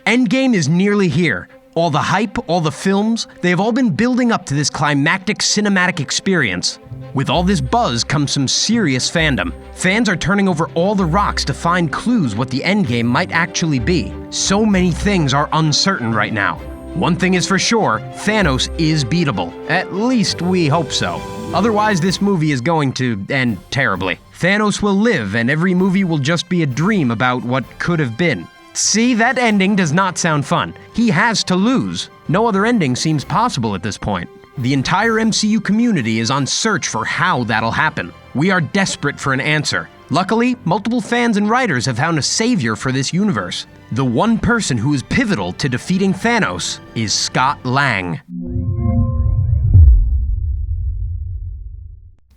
Endgame is nearly here. All the hype, all the films, they have all been building up to this climactic cinematic experience. With all this buzz comes some serious fandom. Fans are turning over all the rocks to find clues what the Endgame might actually be. So many things are uncertain right now. One thing is for sure, Thanos is beatable. At least we hope so. Otherwise, this movie is going to end terribly. Thanos will live, and every movie will just be a dream about what could have been. See, that ending does not sound fun. He has to lose. No other ending seems possible at this point. The entire MCU community is on search for how that'll happen. We are desperate for an answer. Luckily, multiple fans and writers have found a savior for this universe. The one person who is pivotal to defeating Thanos is Scott Lang.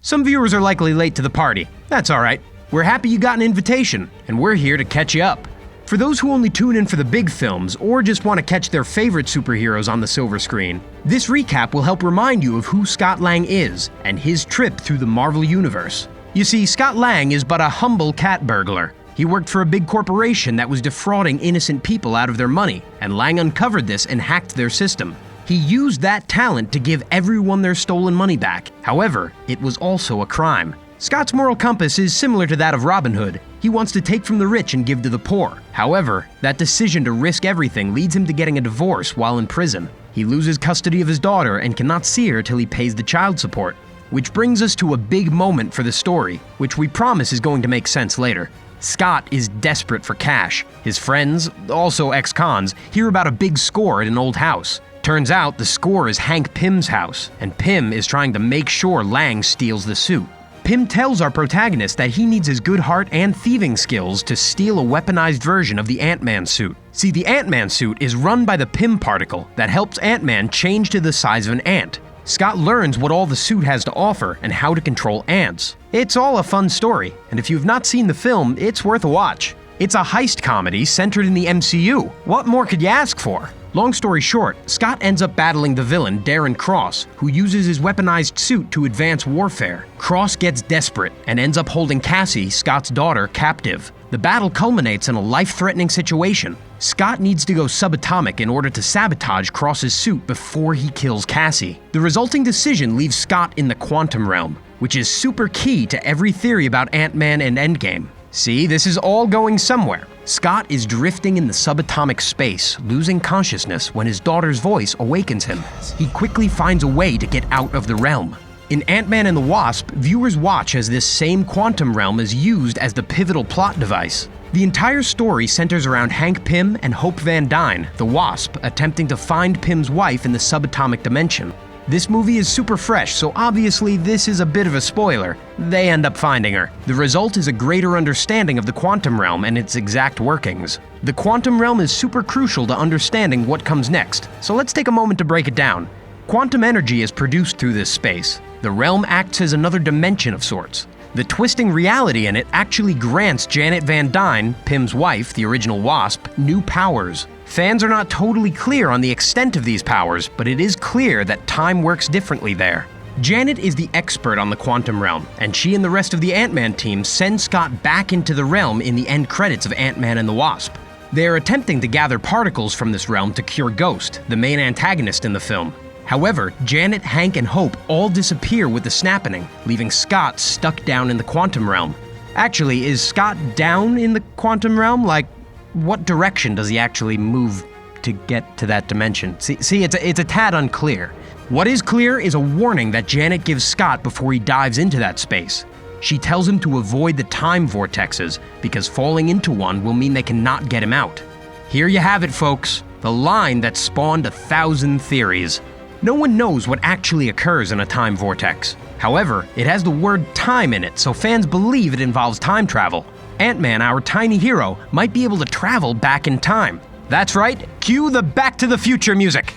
Some viewers are likely late to the party. That's alright. We're happy you got an invitation, and we're here to catch you up. For those who only tune in for the big films or just want to catch their favorite superheroes on the silver screen, this recap will help remind you of who Scott Lang is and his trip through the Marvel Universe. You see, Scott Lang is but a humble cat burglar. He worked for a big corporation that was defrauding innocent people out of their money, and Lang uncovered this and hacked their system. He used that talent to give everyone their stolen money back. However, it was also a crime. Scott's moral compass is similar to that of Robin Hood. He wants to take from the rich and give to the poor. However, that decision to risk everything leads him to getting a divorce while in prison. He loses custody of his daughter and cannot see her till he pays the child support. Which brings us to a big moment for the story, which we promise is going to make sense later. Scott is desperate for cash. His friends, also ex-cons, hear about a big score at an old house. Turns out the score is Hank Pym's house, and Pym is trying to make sure Lang steals the suit. Pym tells our protagonist that he needs his good heart and thieving skills to steal a weaponized version of the Ant-Man suit. See, the Ant-Man suit is run by the Pym particle that helps Ant-Man change to the size of an ant. Scott learns what all the suit has to offer and how to control ants. It's all a fun story, and if you've not seen the film, it's worth a watch. It's a heist comedy centered in the MCU. What more could you ask for? Long story short, Scott ends up battling the villain, Darren Cross, who uses his weaponized suit to advance warfare. Cross gets desperate and ends up holding Cassie, Scott's daughter, captive. The battle culminates in a life-threatening situation. Scott needs to go subatomic in order to sabotage Cross's suit before he kills Cassie. The resulting decision leaves Scott in the quantum realm, which is super key to every theory about Ant-Man and Endgame. See, this is all going somewhere. Scott is drifting in the subatomic space, losing consciousness when his daughter's voice awakens him. He quickly finds a way to get out of the realm. In Ant-Man and the Wasp, viewers watch as this same quantum realm is used as the pivotal plot device. The entire story centers around Hank Pym and Hope Van Dyne, the Wasp, attempting to find Pym's wife in the subatomic dimension. This movie is super fresh, so obviously this is a bit of a spoiler. They end up finding her. The result is a greater understanding of the quantum realm and its exact workings. The quantum realm is super crucial to understanding what comes next, so let's take a moment to break it down. Quantum energy is produced through this space. The realm acts as another dimension of sorts. The twisting reality in it actually grants Janet Van Dyne, Pym's wife, the original Wasp, new powers. Fans are not totally clear on the extent of these powers, but it is clear that time works differently there. Janet is the expert on the quantum realm, and she and the rest of the Ant-Man team send Scott back into the realm in the end credits of Ant-Man and the Wasp. They are attempting to gather particles from this realm to cure Ghost, the main antagonist in the film. However, Janet, Hank, and Hope all disappear with the snapping, leaving Scott stuck down in the quantum realm. Actually, is Scott down in the quantum realm? Like, what direction does he actually move to get to that dimension? See, it's a tad unclear. What is clear is a warning that Janet gives Scott before he dives into that space. She tells him to avoid the time vortexes, because falling into one will mean they cannot get him out. Here you have it, folks, the line that spawned 1,000 theories. No one knows what actually occurs in a time vortex. However, it has the word time in it, so fans believe it involves time travel. Ant-Man, our tiny hero, might be able to travel back in time. That's right, cue the Back to the Future music.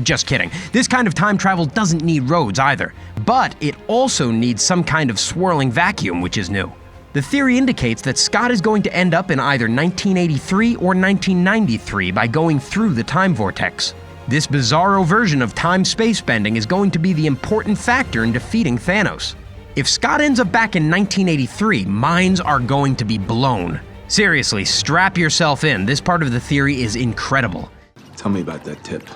Just kidding. This kind of time travel doesn't need roads either, but it also needs some kind of swirling vacuum, which is new. The theory indicates that Scott is going to end up in either 1983 or 1993 by going through the time vortex. This bizarro version of time-space bending is going to be the important factor in defeating Thanos. If Scott ends up back in 1983, minds are going to be blown. Seriously, strap yourself in. This part of the theory is incredible. Tell me about that tip.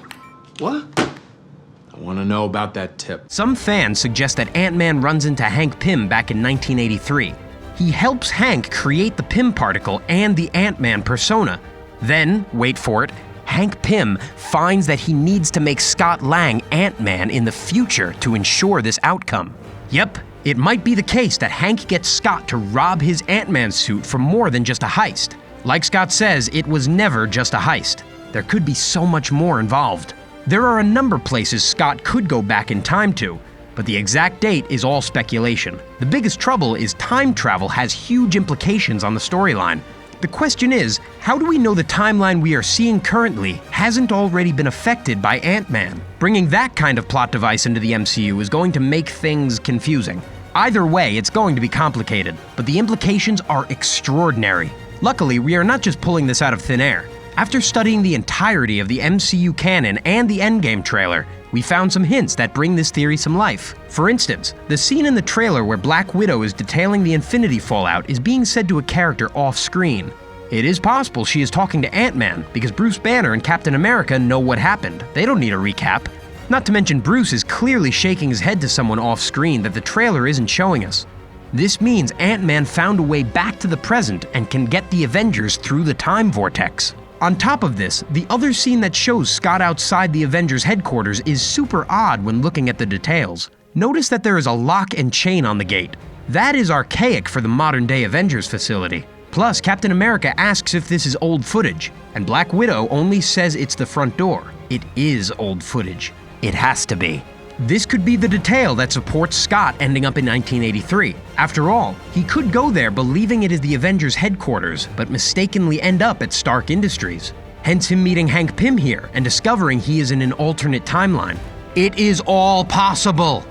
What? I want to know about that tip. Some fans suggest that Ant-Man runs into Hank Pym back in 1983. He helps Hank create the Pym particle and the Ant-Man persona. Then, wait for it, Hank Pym finds that he needs to make Scott Lang Ant-Man in the future to ensure this outcome. Yep, it might be the case that Hank gets Scott to rob his Ant-Man suit for more than just a heist. Like Scott says, it was never just a heist. There could be so much more involved. There are a number of places Scott could go back in time to, but the exact date is all speculation. The biggest trouble is time travel has huge implications on the storyline. The question is, how do we know the timeline we are seeing currently hasn't already been affected by Ant-Man? Bringing that kind of plot device into the MCU is going to make things confusing. Either way, it's going to be complicated, but the implications are extraordinary. Luckily, we are not just pulling this out of thin air. After studying the entirety of the MCU canon and the Endgame trailer, we found some hints that bring this theory some life. For instance, the scene in the trailer where Black Widow is detailing the Infinity Fallout is being said to a character off-screen. It is possible she is talking to Ant-Man, because Bruce Banner and Captain America know what happened. They don't need a recap. Not to mention Bruce is clearly shaking his head to someone off-screen that the trailer isn't showing us. This means Ant-Man found a way back to the present and can get the Avengers through the time vortex. On top of this, the other scene that shows Scott outside the Avengers headquarters is super odd when looking at the details. Notice that there is a lock and chain on the gate. That is archaic for the modern-day Avengers facility. Plus, Captain America asks if this is old footage, and Black Widow only says it's the front door. It is old footage. It has to be. This could be the detail that supports Scott ending up in 1983. After all, he could go there believing it is the Avengers headquarters, but mistakenly end up at Stark Industries. Hence him meeting Hank Pym here and discovering he is in an alternate timeline. It is all possible!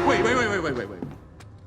Wait.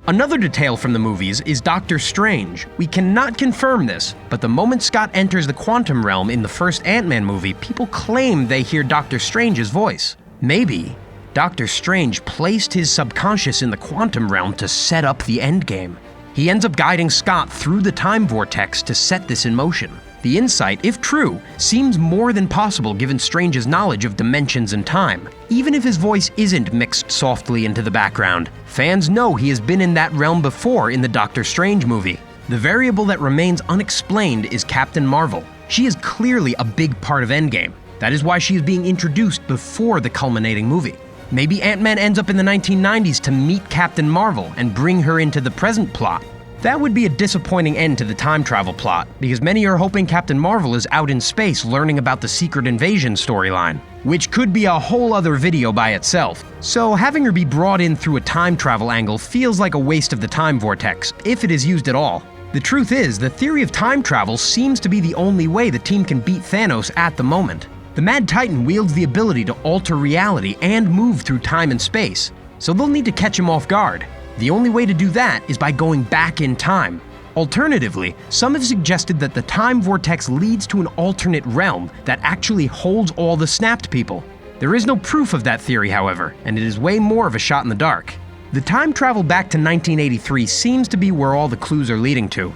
Another detail from the movies is Doctor Strange. We cannot confirm this, but the moment Scott enters the quantum realm in the first Ant-Man movie, people claim they hear Doctor Strange's voice. Maybe Doctor Strange placed his subconscious in the quantum realm to set up the Endgame. He ends up guiding Scott through the time vortex to set this in motion. The insight, if true, seems more than possible given Strange's knowledge of dimensions and time. Even if his voice isn't mixed softly into the background, fans know he has been in that realm before in the Doctor Strange movie. The variable that remains unexplained is Captain Marvel. She is clearly a big part of Endgame. That is why she is being introduced before the culminating movie. Maybe Ant-Man ends up in the 1990s to meet Captain Marvel and bring her into the present plot. That would be a disappointing end to the time travel plot, because many are hoping Captain Marvel is out in space learning about the Secret Invasion storyline, which could be a whole other video by itself. So having her be brought in through a time travel angle feels like a waste of the time vortex, if it is used at all. The truth is, the theory of time travel seems to be the only way the team can beat Thanos at the moment. The Mad Titan wields the ability to alter reality and move through time and space, so they'll need to catch him off guard. The only way to do that is by going back in time. Alternatively, some have suggested that the time vortex leads to an alternate realm that actually holds all the snapped people. There is no proof of that theory, however, and it is way more of a shot in the dark. The time travel back to 1983 seems to be where all the clues are leading to.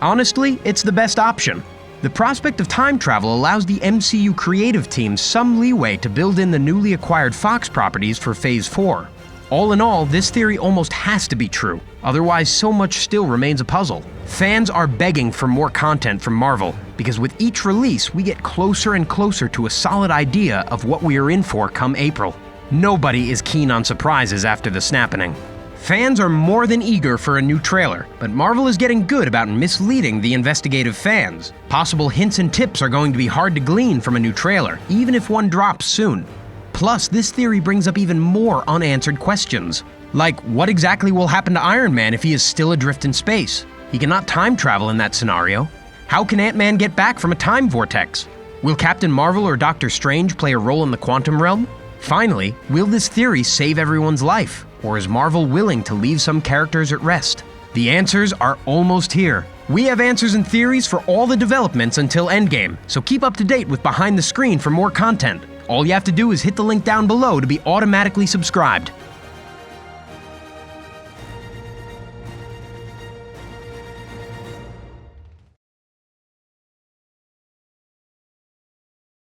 Honestly, it's the best option. The prospect of time travel allows the MCU creative team some leeway to build in the newly acquired Fox properties for Phase 4. All in all, this theory almost has to be true, otherwise so much still remains a puzzle. Fans are begging for more content from Marvel, because with each release we get closer and closer to a solid idea of what we are in for come April. Nobody is keen on surprises after the snapping. Fans are more than eager for a new trailer, but Marvel is getting good about misleading the investigative fans. Possible hints and tips are going to be hard to glean from a new trailer, even if one drops soon. Plus, this theory brings up even more unanswered questions. Like, what exactly will happen to Iron Man if he is still adrift in space? He cannot time travel in that scenario. How can Ant-Man get back from a time vortex? Will Captain Marvel or Doctor Strange play a role in the quantum realm? Finally, will this theory save everyone's life? Or is Marvel willing to leave some characters at rest? The answers are almost here. We have answers and theories for all the developments until Endgame, so keep up to date with Behind the Screen for more content. All you have to do is hit the link down below to be automatically subscribed.